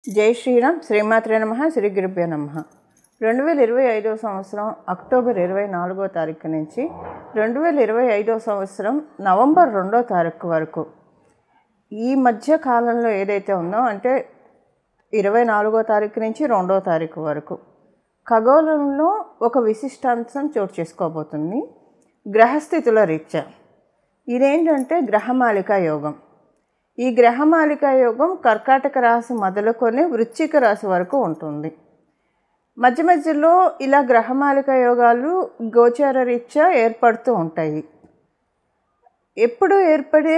జై శ్రీరామ్. శ్రీమాత్రే నమః. శ్రీ గురుభ్యో నమః. 2025 సంవత్సరం అక్టోబర్ 24వ తారీఖు నుంచి 2025 సంవత్సరం నవంబర్ 2వ తారీఖు వరకు ఈ మధ్య కాలంలో ఏదైతే ఉందో అంటే 24వ తారీఖు నుంచి 2వ తారీఖు వరకు ఖగోళంలో ఒక విశిష్టాంశం చోటు చేసుకోబోతుంది. గ్రహస్థితుల రీత్యా ఇదేంటంటే గ్రహమాలికా యోగం. ఈ గ్రహమాలికా యోగం కర్కాటక రాశి మొదలుకొని వృశ్చిక రాశి వరకు ఉంటుంది. మధ్య మధ్యలో ఇలా గ్రహమాలికా యోగాలు గోచార రీత్యా ఏర్పడుతూ ఉంటాయి. ఎప్పుడు ఏర్పడే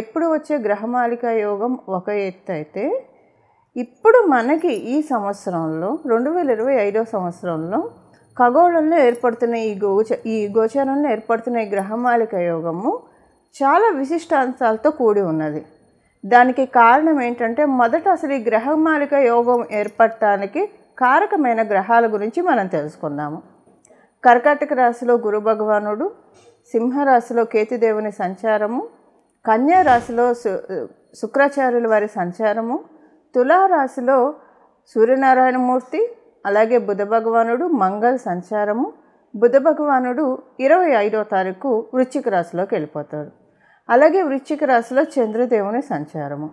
ఎప్పుడు వచ్చే గ్రహమాలికా యోగం ఒక ఎత్తు అయితే, ఇప్పుడు మనకి ఈ సంవత్సరంలో 2025 సంవత్సరంలో ఖగోళంలో ఏర్పడుతున్న ఈ గోచారంలో ఏర్పడుతున్న ఈ గ్రహమాలికా యోగము చాలా విశిష్టాంశాలతో కూడి ఉన్నది. దానికి కారణం ఏంటంటే, మొదట అసలు ఈ గ్రహమాలిక యోగం ఏర్పడటానికి కారకమైన గ్రహాల గురించి మనం తెలుసుకుందాము. కర్కాటక రాశిలో గురు భగవానుడు, సింహరాశిలో కేతుదేవుని సంచారము, కన్యా రాశిలో శుక్రాచార్యుల వారి సంచారము, తులారాశిలో సూర్యనారాయణమూర్తి, అలాగే బుధ భగవానుడు, మంగళ సంచారము. బుధ భగవానుడు 25వ తారీఖు వృశ్చిక రాశిలోకి వెళ్ళిపోతాడు. అలాగే వృశ్చిక రాశిలో చంద్రదేవుని సంచారము.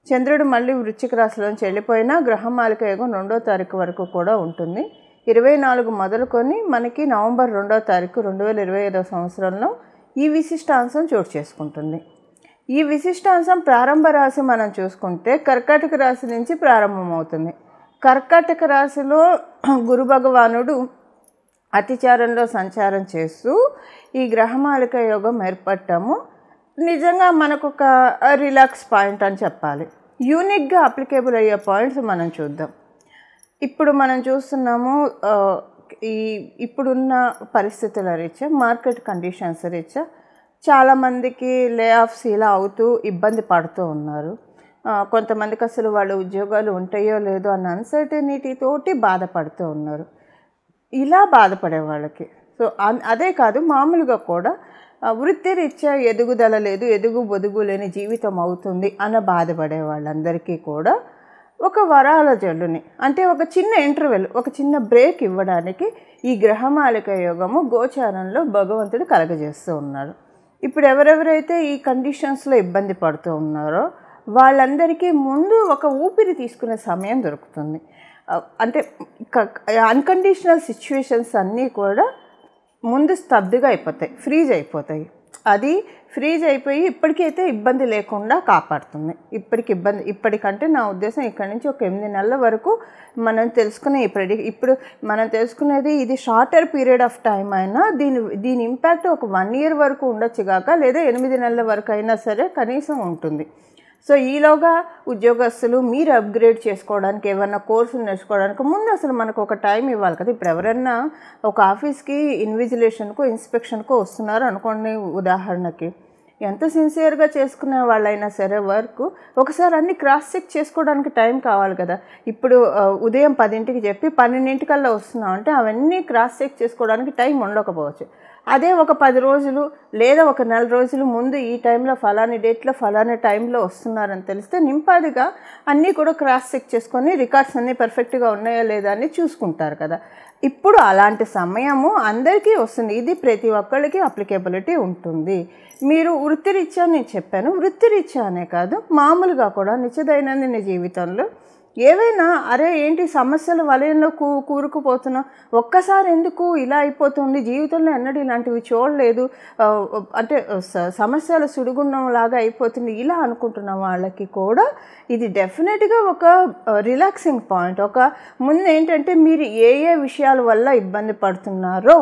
చంద్రుడు మళ్ళీ వృశ్చిక రాశిలోంచి వెళ్ళిపోయినా గ్రహమాలిక యోగం 2వ తారీఖు వరకు కూడా ఉంటుంది. 24 మొదలుకొని మనకి నవంబర్ 2వ తారీఖు 2025 సంవత్సరంలో ఈ విశిష్టాంశం చోటు చేసుకుంటుంది. ఈ విశిష్టాంశం ప్రారంభ రాశి మనం చూసుకుంటే కర్కాటక రాశి నుంచి ప్రారంభమవుతుంది. కర్కాటక రాశిలో గురు భగవానుడు అతిచారంలో సంచారం చేస్తూ ఈ గ్రహమాలిక యోగం ఏర్పడటము నిజంగా మనకు ఒక రిలాక్స్ పాయింట్ అని చెప్పాలి. యూనిక్గా అప్లికేబుల్ అయ్యే పాయింట్స్ మనం చూద్దాం. ఇప్పుడు మనం చూస్తున్నాము, ఇప్పుడున్న పరిస్థితుల రీత్యా, మార్కెట్ కండిషన్స్ రీత్యా చాలామందికి లే ఆఫ్స్ ఇలా అవుతూ ఇబ్బంది పడుతూ ఉన్నారు. కొంతమందికి అసలు వాళ్ళ ఉద్యోగాలు ఉంటాయో లేదో అన్న అన్సర్టనిటీతోటి బాధపడుతూ ఉన్నారు. ఇలా బాధపడే వాళ్ళకి అదే కాదు, మామూలుగా కూడా వృత్తిరీత్యా ఎదుగుదల లేదు, ఎదుగు బొదుగు లేని జీవితం అవుతుంది అన్న బాధపడే వాళ్ళందరికీ కూడా ఒక వరాల జల్లుని, అంటే ఒక చిన్న ఇంటర్వెల్, ఒక చిన్న బ్రేక్ ఇవ్వడానికి ఈ గ్రహమాలిక యోగము గోచారంలో భగవంతుడు కలగజేస్తూ ఉన్నాడు. ఇప్పుడు ఎవరెవరైతే ఈ కండిషన్స్లో ఇబ్బంది పడుతూ ఉన్నారో వాళ్ళందరికీ ముందు ఒక ఊపిరి తీసుకునే సమయం దొరుకుతుంది. అంటే అన్కండిషనల్ సిచ్యువేషన్స్ అన్నీ కూడా ముందు స్తబ్దుగా అయిపోతాయి, ఫ్రీజ్ అయిపోతాయి. అది ఫ్రీజ్ అయిపోయి ఇప్పటికైతే ఇబ్బంది లేకుండా కాపాడుతుంది. ఇప్పటికంటే నా ఉద్దేశం ఇక్కడి నుంచి ఒక 8 నెలల వరకు మనం తెలుసుకునే ఇప్పుడు మనం తెలుసుకునేది ఇది షార్టర్ పీరియడ్ ఆఫ్ టైం అయినా దీని ఇంపాక్ట్ ఒక 1 year వరకు ఉండొచ్చు కాక, లేదా 8 నెలల వరకు అయినా సరే కనీసం ఉంటుంది. సో ఈలోగా ఉద్యోగస్తులు మీరు అప్గ్రేడ్ చేసుకోవడానికి, ఏమన్నా కోర్సులు నేర్చుకోవడానికి ముందు అసలు మనకు ఒక టైం ఇవ్వాలి కదా. ఇప్పుడు ఎవరైనా ఒక ఆఫీస్కి ఇన్విజిలేషన్కో ఇన్స్పెక్షన్కో వస్తున్నారు అనుకోండి, ఉదాహరణకి ఎంత సిన్సియర్గా చేసుకునే వాళ్ళైనా సరే వర్క్ ఒకసారి అన్ని క్రాస్ చెక్ చేసుకోవడానికి టైం కావాలి కదా. ఇప్పుడు ఉదయం 10ంటికి చెప్పి 12ంటికల్లా వస్తున్నాం అంటే అవన్నీ క్రాస్ చెక్ చేసుకోవడానికి టైం ఉండకపోవచ్చు. అదే ఒక 10 రోజులు లేదా ఒక 4 రోజులు ముందు ఈ టైంలో ఫలాని డేట్లో ఫలాని టైంలో వస్తున్నారని తెలిస్తే నింపాదిగా అన్నీ కూడా క్రాస్ చెక్ చేసుకొని రికార్డ్స్ అన్నీ పర్ఫెక్ట్గా ఉన్నాయా లేదా అని చూసుకుంటారు కదా. ఇప్పుడు అలాంటి సమయము అందరికీ వస్తుంది. ఇది ప్రతి ఒక్కళ్ళకి అప్లికేబిలిటీ ఉంటుంది. మీరు వృత్తిరీత్యా, నేను చెప్పాను వృత్తిరీత్యా అనే కాదు, మామూలుగా కూడా నిత్య దైనందిన జీవితంలో ఏవైనా అరే ఏంటి సమస్యల వలయంలో కూరుకుపోతున్నాం, ఒక్కసారి ఎందుకు ఇలా అయిపోతుంది, జీవితంలో ఎన్నడూ ఇలాంటివి చూడలేదు, అంటే సమస్యల సుడిగుండం లాగా అయిపోతుంది ఇలా అనుకుంటున్న వాళ్ళకి కూడా ఇది డెఫినెట్గా ఒక రిలాక్సింగ్ పాయింట్. ఒక ముందు ఏంటంటే మీరు ఏ విషయాల వల్ల ఇబ్బంది పడుతున్నారో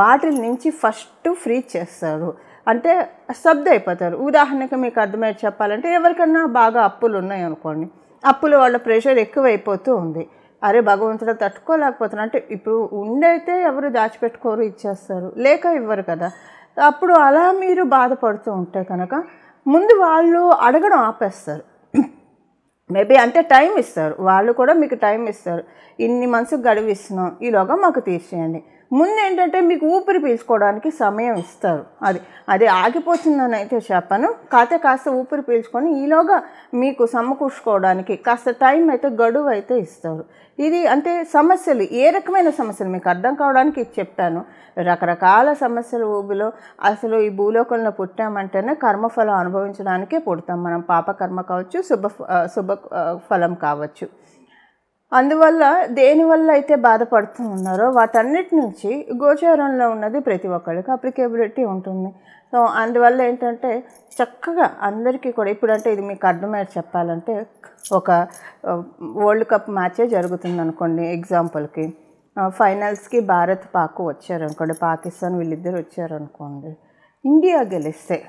వాటి నుంచి ఫస్ట్ ఫ్రీ చేస్తారు, అంటే స్తబ్దు అయిపోతారు. ఉదాహరణకి మీకు అర్థమయ్యేది చెప్పాలంటే, ఎవరికన్నా బాగా అప్పులు ఉన్నాయి అనుకోండి, అప్పుల వాళ్ళ ప్రెషర్ ఎక్కువైపోతూ ఉంది, అరే భగవంతుడు తట్టుకోలేకపోతున్నా అంటే ఇప్పుడు ఉండైతే ఎవరు దాచిపెట్టుకోరు, ఇచ్చేస్తారు, లేక ఇవ్వరు కదా. అప్పుడు అలా మీరు బాధపడుతూ ఉంటే కనుక ముందు వాళ్ళు అడగడం ఆపేస్తారు. మేబీ అంటే టైం ఇస్తారు, వాళ్ళు కూడా మీకు టైం ఇస్తారు. ఇన్ని మంత్స్కి గడువు ఇస్తున్నాం, ఈలోగా మాకు తీర్చేయండి. ముందు ఏంటంటే మీకు ఊపిరి పీల్చుకోవడానికి సమయం ఇస్తారు. అది ఆగిపోతుందని అయితే చెప్పను, కాస్త ఊపిరి పీల్చుకొని ఈలోగా మీకు సమకూర్చుకోవడానికి కాస్త టైం అయితే గడువు అయితే ఇస్తారు. ఇది అంటే సమస్యలు, ఏ రకమైన సమస్యలు మీకు అర్థం కావడానికి ఇది చెప్పాను. రకరకాల సమస్యల ఊబిలో అసలు ఈ భూలోకంలో పుట్టామంటేనే కర్మఫలం అనుభవించడానికే పుడతాం మనం. పాపకర్మ కావచ్చు, శుభ ఫలం కావచ్చు. అందువల్ల దేనివల్ల అయితే బాధపడుతూ ఉన్నారో వాటన్నిటి నుంచి గోచారంలో ఉన్నది ప్రతి ఒక్కరికి అప్లికేబిలిటీ ఉంటుంది. సో అందువల్ల ఏంటంటే చక్కగా అందరికీ కూడా ఇప్పుడంటే ఇది మీకు అర్థమయ్యేది చెప్పాలంటే, ఒక వరల్డ్ కప్ మ్యాచే జరుగుతుంది అనుకోండి ఎగ్జాంపుల్కి. ఫైనల్స్కి భారత్ పాక్ వచ్చారనుకోండి, పాకిస్తాన్ వీళ్ళిద్దరు వచ్చారనుకోండి. ఇండియా గెలిస్తే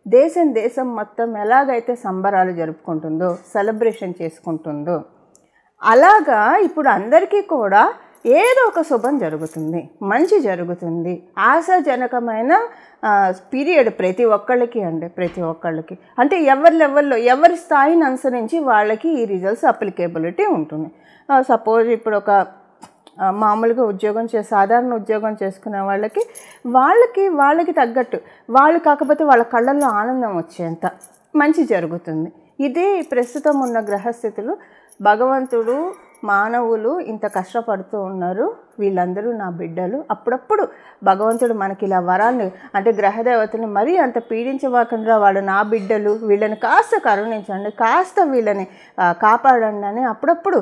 దేశం మొత్తం ఎలాగైతే సంబరాలు జరుపుకుంటుందో, సెలబ్రేషన్ చేసుకుంటుందో, అలాగా ఇప్పుడు అందరికీ కూడా ఏదో ఒక శుభం జరుగుతుంది, మంచి జరుగుతుంది. ఆశాజనకమైన పీరియడ్ ప్రతి ఒక్కళ్ళకి ప్రతి ఒక్కళ్ళకి అంటే ఎవరి లెవెల్లో ఎవరి స్థాయిని అనుసరించి వాళ్ళకి ఈ రిజల్ట్స్ అప్లికేబిలిటీ ఉంటుంది. సపోజ్ ఇప్పుడు ఒక మామూలుగా సాధారణ ఉద్యోగం చేసుకునే వాళ్ళకి తగ్గట్టు వాళ్ళు కాకపోతే వాళ్ళ కళ్ళల్లో ఆనందం వచ్చేంత మంచి జరుగుతుంది. ఇదే ప్రస్తుతం ఉన్న గ్రహస్థితులు. భగవంతుడు మానవులు ఇంత కష్టపడుతూ ఉన్నారు, వీళ్ళందరూ నా బిడ్డలు. అప్పుడప్పుడు భగవంతుడు మనకి ఇలా వరాన్ని అంటే గ్రహదేవతని మరీ అంత పీడించవాకుండా వాళ్ళు నా బిడ్డలు, వీళ్ళని కాస్త కరుణించండి, కాస్త వీళ్ళని కాపాడండి అని అప్పుడప్పుడు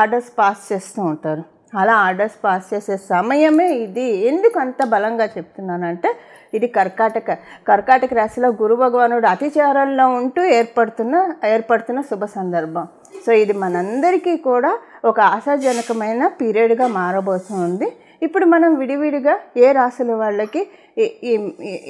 ఆర్డర్స్ పాస్ చేస్తూ ఉంటారు. అలా ఆర్డర్స్ పాస్ చేసే సమయమే ఇది. ఎందుకు అంత బలంగా చెప్తున్నానంటే, ఇది కర్కాటక రాశిలో గురు భగవానుడు అతిచారంలో ఉంటూ ఏర్పడుతున్న శుభ సందర్భం. సో ఇది మనందరికీ కూడా ఒక ఆశాజనకమైన పీరియడ్గా మారబోతుంది. ఇప్పుడు మనం విడివిడిగా ఏ రాశుల వాళ్ళకి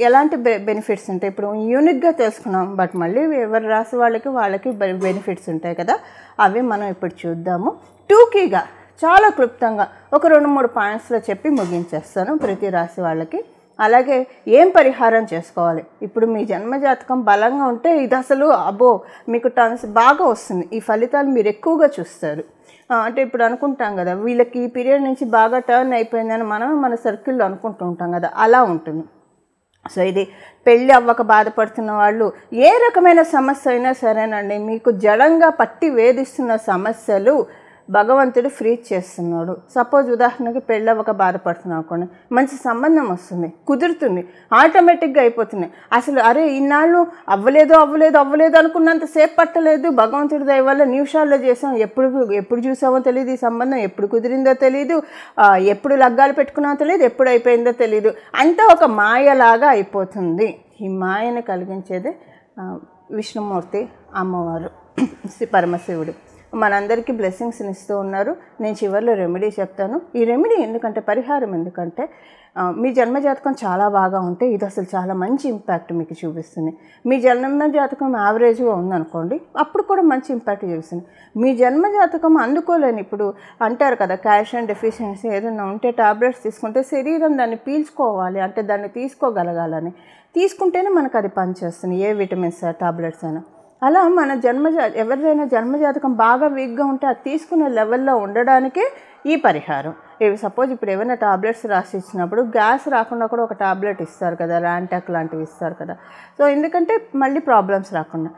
ఎలాంటి బెనిఫిట్స్ ఉంటాయి ఇప్పుడు యూనిక్గా తెలుసుకున్నాం. బట్ మళ్ళీ ఎవరి రాశి వాళ్ళకి బెనిఫిట్స్ ఉంటాయి కదా, అవి మనం ఇప్పుడు చూద్దాము. టూకీగా చాలా క్లుప్తంగా ఒక 2-3 పాయింట్స్లో చెప్పి ముగించేస్తాను ప్రతి రాశి వాళ్ళకి. అలాగే ఏం పరిహారం చేసుకోవాలి. ఇప్పుడు మీ జన్మజాతకం బలంగా ఉంటే ఇది అసలు మీకు టర్న్స్ బాగా వస్తుంది. ఈ ఫలితాలు మీరు ఎక్కువగా చూస్తారు. అంటే ఇప్పుడు అనుకుంటాం కదా, వీళ్ళకి ఈ పీరియడ్ నుంచి బాగా టర్న్ అయిపోయిందని మనం మన సర్కిల్లో అనుకుంటూ ఉంటాం కదా, అలా ఉంటుంది. సో ఇది పెళ్ళి అవ్వక బాధపడుతున్న వాళ్ళు, ఏ రకమైన సమస్య అయినా సరేనండి, మీకు జడంగా పట్టి వేధిస్తున్న సమస్యలు భగవంతుడు ఫ్రీ చేస్తున్నాడు. సపోజ్ ఉదాహరణకి పెళ్ళవక బాధపడుతున్నాం అనుకోండి, మంచి సంబంధం వస్తుంది, కుదురుతుంది, ఆటోమేటిక్గా అయిపోతుంది. అసలు ఇన్నాళ్ళు అవ్వలేదు అనుకున్నంతసేపు పట్టలేదు. భగవంతుడి దయ వల్ల నిమిషాల్లో చేసాం. ఎప్పుడు చూసామో తెలియదు, ఈ సంబంధం ఎప్పుడు కుదిరిందో తెలియదు, ఎప్పుడు లగ్గాలు పెట్టుకున్నామో తెలియదు, ఎప్పుడు అయిపోయిందో తెలియదు. అంతా ఒక మాయలాగా అయిపోతుంది. ఈ మాయను కలిగించేదే విష్ణుమూర్తి, అమ్మవారు, పరమశివుడు మనందరికీ బ్లెస్సింగ్స్ని ఇస్తూ ఉన్నారు. నేను చివరిలో రెమెడీ చెప్తాను. ఈ రెమెడీ ఎందుకంటే, పరిహారం ఎందుకంటే, మీ జన్మజాతకం చాలా బాగా ఉంటే ఇది అసలు చాలా మంచి ఇంపాక్ట్ మీకు చూపిస్తుంది. మీ జన్మజాతకం యావరేజ్గా ఉందనుకోండి, అప్పుడు కూడా మంచి ఇంపాక్ట్ చూపిస్తుంది. మీ జన్మజాతకం అందుకోలేని, ఇప్పుడు అంటారు కదా కాల్షియం డెఫిషియన్సీ ఏదైనా ఉంటే టాబ్లెట్స్ తీసుకుంటే శరీరం దాన్ని పీల్చుకోవాలి, అంటే దాన్ని తీసుకోగలగాలని, తీసుకుంటేనే మనకు అది పనిచేస్తుంది, ఏ విటమిన్స్ టాబ్లెట్స్ అయినా. అలా మన ఎవరిదైనా జన్మజాతకం బాగా వీక్గా ఉంటే అది తీసుకునే లెవెల్లో ఉండడానికే ఈ పరిహారం. సపోజ్ ఇప్పుడు ఏమైనా టాబ్లెట్స్ రాసి ఇచ్చినప్పుడు గ్యాస్ రాకుండా కూడా ఒక టాబ్లెట్ ఇస్తారు కదా, ర్యాంటాక్ లాంటివి ఇస్తారు కదా. సో ఎందుకంటే మళ్ళీ ప్రాబ్లమ్స్ రాకుండా.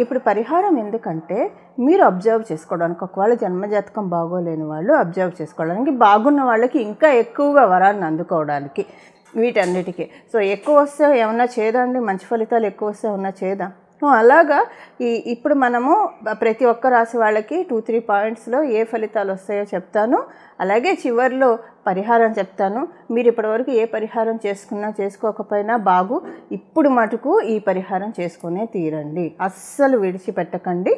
ఇప్పుడు పరిహారం ఎందుకంటే మీరు అబ్జర్వ్ చేసుకోవడానికి, ఒకవేళ జన్మజాతకం బాగోలేని వాళ్ళు అబ్జర్వ్ చేసుకోవడానికి, బాగున్న వాళ్ళకి ఇంకా ఎక్కువగా వరాన్ని అందుకోవడానికి, వీటన్నిటికీ. సో ఎక్కువ వస్తే ఏమన్నా చేదండి, మంచి ఫలితాలు ఎక్కువ వస్తే ఏమన్నా చేదా. అలాగా ఇప్పుడు మనము ప్రతి ఒక్క రాశి వాళ్ళకి 2-3 పాయింట్స్లో ఏ ఫలితాలు వస్తాయో చెప్తాను. అలాగే చివరిలో పరిహారం చెప్తాను. మీరు ఇప్పటివరకు ఏ పరిహారం చేసుకోకపోయినా ఇప్పుడు మటుకు ఈ పరిహారం చేసుకునే తీరండి, అస్సలు విడిచిపెట్టకండి.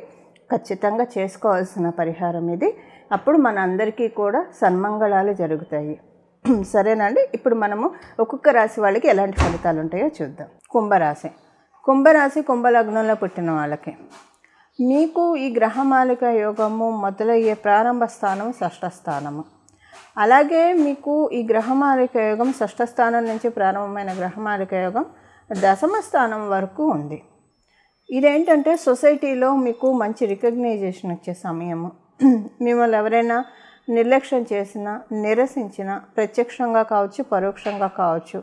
ఖచ్చితంగా చేసుకోవాల్సిన పరిహారం ఇది. అప్పుడు మన అందరికీ కూడా సన్మంగళాలు జరుగుతాయి. సరేనండి. ఇప్పుడు మనము ఒక్కొక్క రాశి వాళ్ళకి ఎలాంటి ఫలితాలు ఉంటాయో చూద్దాం. కుంభరాశి కుంభలగ్నంలో పుట్టిన వాళ్ళకి మీకు ఈ గ్రహమాలిక యోగము మొదలయ్యే ప్రారంభ స్థానం షష్ఠ స్థానము. అలాగే మీకు ఈ గ్రహమాలిక యోగం షష్ఠ స్థానం నుంచి ప్రారంభమైన గ్రహమాలిక యోగం దశమ స్థానం వరకు ఉంది. ఇదేంటంటే సొసైటీలో మీకు మంచి రికగ్నైజేషన్ వచ్చే సమయము. మిమ్మల్ని ఎవరైనా నిర్లక్ష్యం చేసినా, నిరసించినా, ప్రత్యక్షంగా కావచ్చు, పరోక్షంగా కావచ్చు,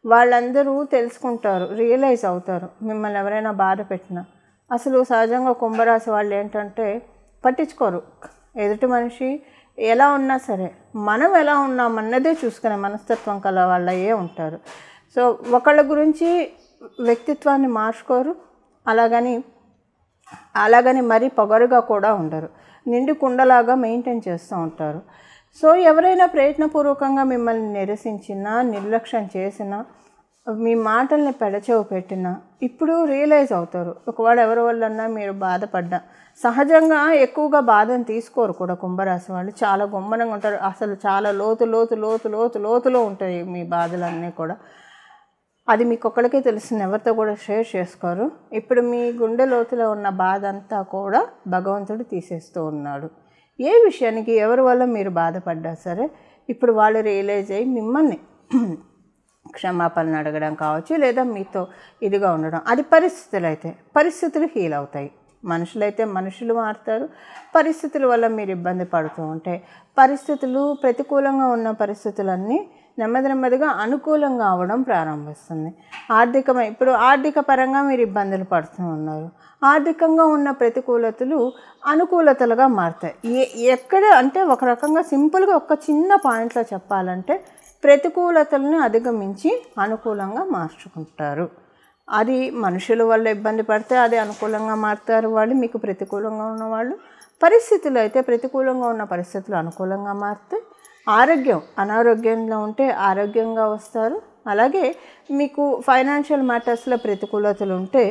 వాళ్ళందరూ తెలుసుకుంటారు, రియలైజ్ అవుతారు. మిమ్మల్ని ఎవరైనా బాధ పెట్టినా అసలు సహజంగా కుంభరాశి వాళ్ళు ఏంటంటే పట్టించుకోరు. ఎదుటి మనిషి ఎలా ఉన్నా సరే మనం ఎలా ఉన్నామన్నదే చూసుకునే మనస్తత్వం కల వాళ్ళే ఉంటారు. సో ఒకళ్ళ గురించి వ్యక్తిత్వాన్ని మార్చుకోరు. అలాగని మరీ పొగరుగా కూడా ఉండరు. నిండు కుండలాగా మెయింటైన్ చేస్తూ ఉంటారు. సో ఎవరైనా ప్రయత్నపూర్వకంగా మిమ్మల్ని నిరసించినా, నిర్లక్ష్యం చేసినా, మీ మాటల్ని పెడచెవి పెట్టినా ఇప్పుడు రియలైజ్ అవుతారు. ఒకవేళ ఎవరి వల్లన్నా మీరు బాధపడ్డా, సహజంగా ఎక్కువగా బాధను తీసుకోరు కూడా కుంభరాశి వాళ్ళు. చాలా గొమ్మనంగా ఉంటారు. అసలు చాలా లోతులో ఉంటాయి మీ బాధలన్నీ కూడా. అది మీకు ఒక్కడికే తెలుస్తుంది, ఎవరితో కూడా షేర్ చేసుకోరు. ఇప్పుడు మీ గుండె లోతులో ఉన్న బాధ అంతా కూడా భగవంతుడు తీసేస్తూ ఉన్నాడు. ఏ విషయానికి ఎవరి వల్ల మీరు బాధపడ్డా సరే ఇప్పుడు వాళ్ళు రియలైజ్ అయ్యి మిమ్మల్ని క్షమాపణలు అడగడం కావచ్చు, లేదా మీతో ఇదిగా ఉండడం. అది పరిస్థితులు హీల్ అవుతాయి. మనుషులైతే మనుషులు మారుతారు. పరిస్థితుల వల్ల మీరు ఇబ్బంది పడుతూ ఉంటే పరిస్థితులు ప్రతికూలంగా ఉన్న పరిస్థితులన్నీ నెమ్మదిగా అనుకూలంగా అవ్వడం ప్రారంభిస్తుంది. ఇప్పుడు ఆర్థిక పరంగా మీరు ఇబ్బందులు పడుతూ ఉన్నారు. ఆర్థికంగా ఉన్న ప్రతికూలతలు అనుకూలతలుగా మారుతాయి. ఎక్కడ అంటే ఒక రకంగా సింపుల్గా ఒక చిన్న పాయింట్లో చెప్పాలంటే ప్రతికూలతలను అధిగమించి అనుకూలంగా మార్చుకుంటారు. అది మనుషుల వల్ల ఇబ్బంది పడితే అది అనుకూలంగా మారుతారు వాళ్ళు, మీకు ప్రతికూలంగా ఉన్నవాళ్ళు. పరిస్థితులు అయితే ప్రతికూలంగా ఉన్న పరిస్థితులు అనుకూలంగా మారుతాయి. అనారోగ్యంలో ఉంటే ఆరోగ్యంగా వస్తారు. అలాగే మీకు ఫైనాన్షియల్ మ్యాటర్స్లో ప్రతికూలతలు ఉంటే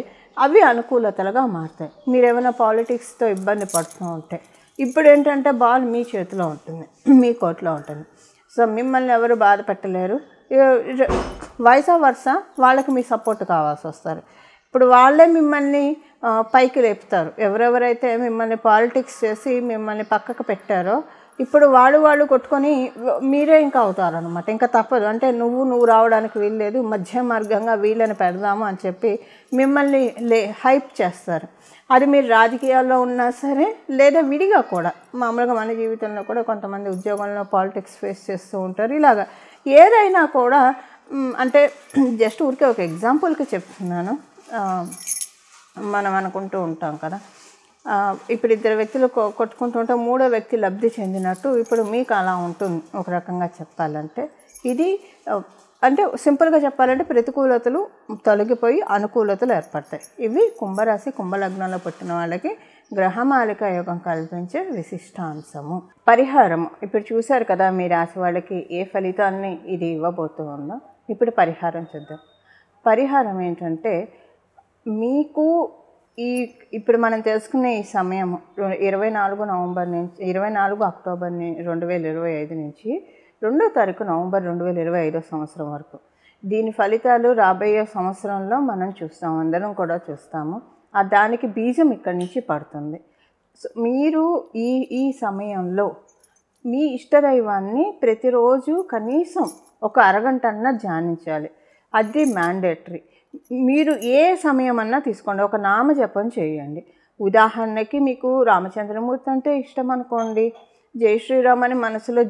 అవి అనుకూలతలుగా మారుతాయి. మీరు ఏమైనా పాలిటిక్స్తో ఇబ్బంది పడుతూ ఉంటే ఇప్పుడు ఏంటంటే బాల్ మీ చేతిలో ఉంటుంది, మీ కోర్టులో ఉంటుంది. సో మిమ్మల్ని ఎవరు బాధ పెట్టలేరు. వైసా వర్స వాళ్ళకి మీ సపోర్ట్ కావాల్సి వస్తారు. ఇప్పుడు వాళ్ళే మిమ్మల్ని పైకి లేపుతారు. ఎవరెవరైతే మిమ్మల్ని పాలిటిక్స్ చేసి మిమ్మల్ని పక్కకు పెట్టారో ఇప్పుడు వాళ్ళు కొట్టుకొని మీరే ఇంకా అవుతారనమాట. ఇంకా తప్పదు. అంటే నువ్వు రావడానికి వీల్లేదు, మధ్య మార్గంగా వీళ్ళని పెడదాము అని చెప్పి మిమ్మల్ని హైప్ చేస్తారు. అది మీరు రాజకీయాల్లో ఉన్నా సరే, లేదా విడిగా కూడా మామూలుగా మన జీవితంలో కూడా కొంతమంది ఉద్యోగంలో పాలిటిక్స్ ఫేస్ చేస్తూ ఉంటారు. ఇలాగా ఏదైనా కూడా అంటే జస్ట్ ఊరికే ఒక ఎగ్జాంపుల్కి చెప్తున్నాను. మనం అనుకుంటూ ఉంటాం కదా, ఇప్పుడు ఇద్దరు వ్యక్తులు కొట్టుకుంటూ ఉంటే మూడో వ్యక్తి లబ్ధి చెందినట్టు ఇప్పుడు మీకు అలా ఉంటుంది ఒక రకంగా చెప్పాలంటే. ఇది అంటే సింపుల్గా చెప్పాలంటే ప్రతికూలతలు తొలగిపోయి అనుకూలతలు ఏర్పడతాయి. ఇవి కుంభరాశి కుంభలగ్నంలో పుట్టిన వాళ్ళకి గ్రహమాలిక యోగం కల్పించే విశిష్టాంశము. పరిహారము ఇప్పుడు చూశారు కదా, మీ రాశి వాళ్ళకి ఏ ఫలితాన్ని ఇది ఇవ్వబోతూ ఉందో. ఇప్పుడు పరిహారం చూద్దాం. పరిహారం ఏంటంటే మీకు ఇప్పుడు మనం తెలుసుకునే ఈ సమయము 24 నవంబర్ నుంచి 24 అక్టోబర్ 2025 నుంచి 2వ తారీఖు నవంబర్ 2025 సంవత్సరం వరకు దీని ఫలితాలు రాబోయే సంవత్సరంలో మనం చూస్తాము, అందరం కూడా చూస్తాము. దానికి బీజం ఇక్కడి నుంచి పడుతుంది. సో మీరు ఈ సమయంలో మీ ఇష్టదైవాన్ని ప్రతిరోజు కనీసం ఒక అరగంట అన్నా ధ్యానించాలి. అది మ్యాండేటరీ. మీరు ఏ సమయం అన్నా తీసుకోండి, ఒక నామజపం చేయండి. ఉదాహరణకి మీకు రామచంద్రమూర్తి అంటే ఇష్టం అనుకోండి, జై శ్రీరామ్ అని మనసులో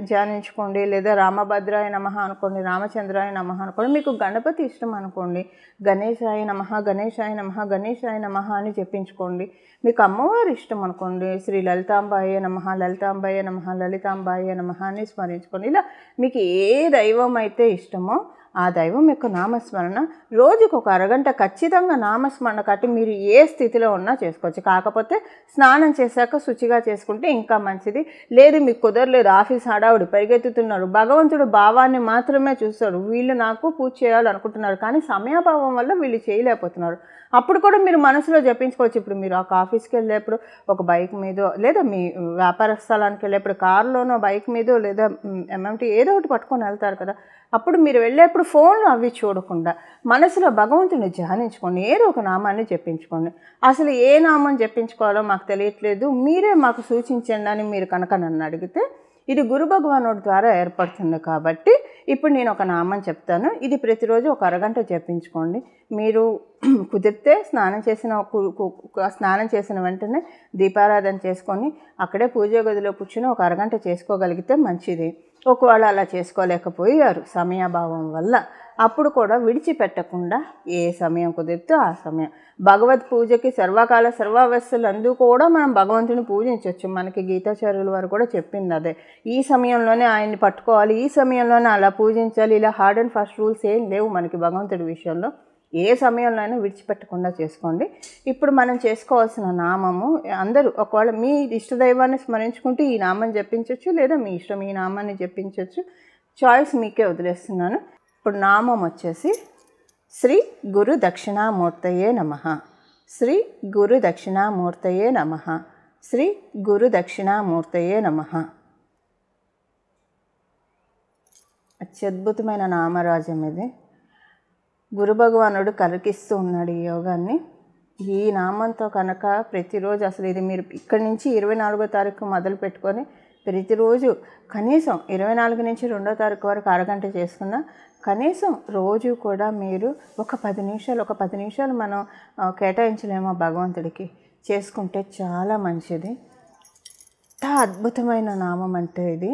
ధ్యానించుకోండి. లేదా రామభద్రాయ నమః అనుకోండి, రామచంద్రాయ నమః అనుకోండి. మీకు గణపతి ఇష్టం అనుకోండి, గణేశాయ నమః గణేశాయ నమః గణేశాయ నమః అని జపించుకోండి. మీకు అమ్మవారు ఇష్టం అనుకోండి, శ్రీ లలితాంబాయ నమః లలితాంబాయ నమః లలితాంబాయ నమః అని స్మరించుకోండి. ఇలా మీకు ఏ దైవం అయితే ఇష్టమో ఆ దైవం యొక్క నామస్మరణ రోజుకు ఒక అరగంట ఖచ్చితంగా నామస్మరణ కట్టి మీరు ఏ స్థితిలో ఉన్నా చేసుకోవచ్చు. కాకపోతే స్నానం చేశాక శుచిగా చేసుకుంటే ఇంకా మంచిది. లేదు మీకు కుదరలేదు, ఆఫీస్ హడావుడి పరిగెత్తుతున్నారు, భగవంతుడు భావాన్ని మాత్రమే చూస్తాడు, వీళ్ళు నాకు పూజ చేయాలనుకుంటున్నారు కానీ సమయాభావం వల్ల వీళ్ళు చేయలేకపోతున్నారు, అప్పుడు కూడా మీరు మనసులో జపించుకోవచ్చు. ఇప్పుడు మీరు ఒక ఆఫీస్కి వెళ్ళేప్పుడు ఒక బైక్ మీదో, లేదా మీ వ్యాపార స్థలానికి వెళ్ళేప్పుడు కారులోనో బైక్ మీదో లేదా ఎంఎంటీ ఏదో ఒకటి పట్టుకొని వెళ్తారు కదా, అప్పుడు మీరు వెళ్ళేప్పుడు ఫోన్లో అవి చూడకుండా మనసులో భగవంతుని ధ్యానించుకోండి. ఏదో ఒక నామాన్ని జపించుకోండి. అసలు ఏ నామం జపించుకోవాలో మాకు తెలియట్లేదు, మీరే మాకు సూచించండి అని మీరు కనుక నన్ను అడిగితే ఇది గురు భగవానుడి ద్వారా ఏర్పడుతుంది. కాబట్టి ఇప్పుడు నేను ఒక నామం చెప్తాను, ఇది ప్రతిరోజు ఒక అరగంట జపించుకోండి. మీరు కుదిరితే స్నానం చేసిన వెంటనే దీపారాధన చేసుకొని అక్కడే పూజ గదిలో కూర్చుని ఒక అరగంట చేసుకోగలిగితే మంచిది. ఒకవేళ అలా చేసుకోలేకపోయారు సమయాభావం వల్ల, అప్పుడు కూడా విడిచిపెట్టకుండా ఏ సమయం కుదిరితే ఆ సమయం భగవద్ పూజకి సర్వకాల సర్వావస్థలు అందు కూడా మనం భగవంతుని పూజించవచ్చు. మనకి గీతాచార్యుల వారు కూడా చెప్పింది అదే. ఈ సమయంలోనే ఆయన్ని పట్టుకోవాలి, ఈ సమయంలోనే అలా పూజించాలి, ఇలా హార్డ్ అండ్ ఫాస్ట్ రూల్స్ ఏం లేవు మనకి భగవంతుడి విషయంలో. ఏ సమయంలో అయినా విడిచిపెట్టకుండా చేసుకోండి. ఇప్పుడు మనం చేసుకోవాల్సిన నామము అందరూ ఒకవేళ మీ ఇష్టదైవాన్ని స్మరించుకుంటూ ఈ నామం జపించవచ్చు, లేదా మీ ఇష్టం ఈ నామాన్ని జపించవచ్చు. చాయిస్ మీకే వదిలేస్తున్నాను. ఇప్పుడు నామం వచ్చేసి శ్రీ గురు దక్షిణామూర్తయే నమః. శ్రీ గురు దక్షిణామూర్తయే నమః. శ్రీ గురు దక్షిణామూర్తయే నమః. అత్యద్భుతమైన నామరాజం ఇది. గురు భగవానుడు కలిగిస్తూ ఉన్నాడు ఈ యోగాన్ని. ఈ నామంతో కనుక ప్రతిరోజు అసలు ఇది మీరు ఇక్కడి నుంచి 24వ తారీఖు మొదలు పెట్టుకొని ప్రతిరోజు కనీసం 24 నుంచి 2వ తారీఖు వరకు అరగంట చేసుకున్నా, కనీసం రోజు కూడా మీరు ఒక 10 నిమిషాలు మనం కేటాయించలేమో భగవంతుడికి, చేసుకుంటే చాలా మంచిది. ఎంత అద్భుతమైన నామం అంటే ఇది.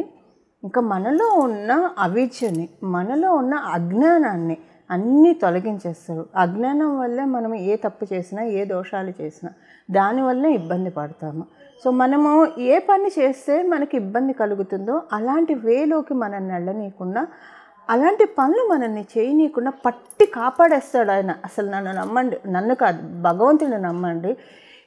ఇంకా మనలో ఉన్న అవిద్యని, మనలో ఉన్న అజ్ఞానాన్ని అన్నీ తొలగించేస్తారు. అజ్ఞానం వల్లే మనం ఏ తప్పు చేసినా, ఏ దోషాలు చేసినా దానివల్లే ఇబ్బంది పడతాము. సో మనము ఏ పని చేస్తే మనకి ఇబ్బంది కలుగుతుందో అలాంటి వేలోకి మనల్ని వెళ్ళనీయకుండా, అలాంటి పనులు మనల్ని చేయనీయకుండా పట్టి కాపాడేస్తాడు ఆయన. అసలు నన్ను నమ్మండి, నన్ను కాదు భగవంతుని నమ్మండి,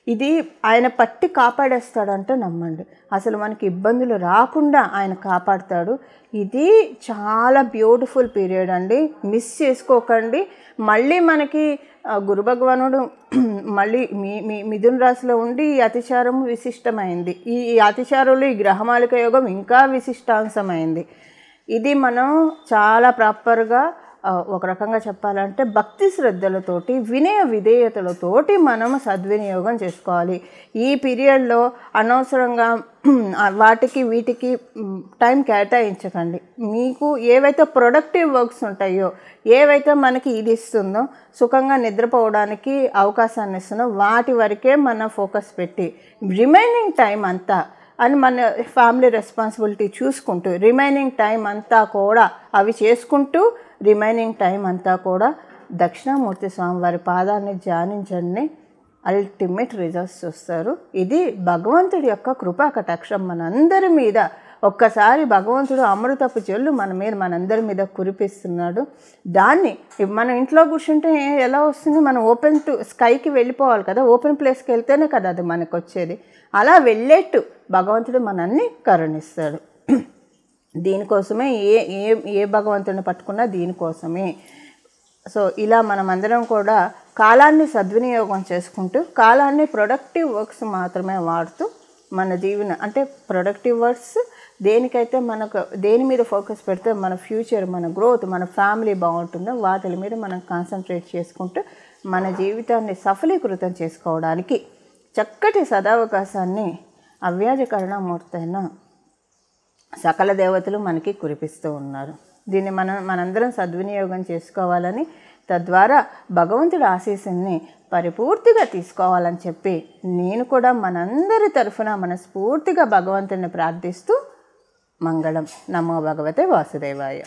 ఇది ఆయన పట్టి కాపాడేస్తాడంటే నమ్మండి. అసలు మనకి ఇబ్బందులు రాకుండా ఆయన కాపాడుతాడు. ఇది చాలా బ్యూటిఫుల్ పీరియడ్ అండి, మిస్ చేసుకోకండి. మళ్ళీ మనకి గురు భగవానుడు మళ్ళీ మిథున రాశిలో ఉండి ఈ అతిచారం విశిష్టమైంది. ఈ అతిచారంలో ఈ గ్రహమాలిక యోగం ఇంకా విశిష్టాంశమైంది. ఇది మనం చాలా ప్రాపర్గా ఒక రకంగా చెప్పాలంటే భక్తి శ్రద్ధలతోటి, వినయ విధేయతలతోటి మనం సద్వినియోగం చేసుకోవాలి. ఈ పీరియడ్లో అనవసరంగా వాటికి వీటికి టైం కేటాయించకండి. మీకు ఏవైతే ప్రొడక్టివ్ వర్క్స్ ఉంటాయో, ఏవైతే మనకి ఇది ఇస్తుందో, సుఖంగా నిద్రపోవడానికి అవకాశాన్ని ఇస్తుందో వాటి వరకే మన ఫోకస్ పెట్టి, రిమైనింగ్ టైం అంతా అని మన ఫ్యామిలీ రెస్పాన్సిబిలిటీ చూసుకుంటూ, రిమైనింగ్ టైం అంతా కూడా అవి చేసుకుంటూ, రిమైనింగ్ టైం అంతా కూడా దక్షిణామూర్తి స్వామి వారి పాదాన్ని ధ్యానించండి. అల్టిమేట్ రిజల్ట్స్ చూస్తారు. ఇది భగవంతుడి యొక్క కృపా కటాక్షం మనందరి మీద. ఒక్కసారి భగవంతుడు అమృతపు జల్లు మనందరి మీద కురిపిస్తున్నాడు. దాన్ని మన ఇంట్లో కూర్చుంటే ఎలా వస్తుంది? మనం ఓపెన్ టు స్కైకి వెళ్ళిపోవాలి కదా, ఓపెన్ ప్లేస్కి వెళ్తేనే కదా అది మనకు వచ్చేది. అలా వెళ్ళేట్టు భగవంతుడు మనల్ని కరుణిస్తాడు. దీనికోసమే ఏ భగవంతుడిని పట్టుకున్నా దీనికోసమే. సో ఇలా మనమందరం కూడా కాలాన్ని సద్వినియోగం చేసుకుంటూ, కాలాన్ని ప్రొడక్టివ్ వర్క్స్ మాత్రమే వాడుతూ, మన జీవన అంటే ప్రొడక్టివ్ వర్క్స్ దేనికైతే మనకు దేని మీద ఫోకస్ పెడితే మన ఫ్యూచర్, మన గ్రోత్, మన ఫ్యామిలీ బాగుంటుందో వాటి మీద మనం కాన్సన్ట్రేట్ చేసుకుంటూ మన జీవితాన్ని సఫలీకృతం చేసుకోవడానికి చక్కటి సదావకాశాన్ని అవ్యాజ కరుణామూర్తి అయిన సకల దేవతలు మనకి కురిపిస్తూ ఉన్నారు. దీన్ని మనందరం సద్వినియోగం చేసుకోవాలని, తద్వారా భగవంతుడి ఆశీస్సుని పరిపూర్తిగా తీసుకోవాలని చెప్పి నేను కూడా మనందరి తరఫున మనస్ఫూర్తిగా భగవంతుడిని ప్రార్థిస్తూ మంగళం. నమో భగవతే వాసుదేవాయ.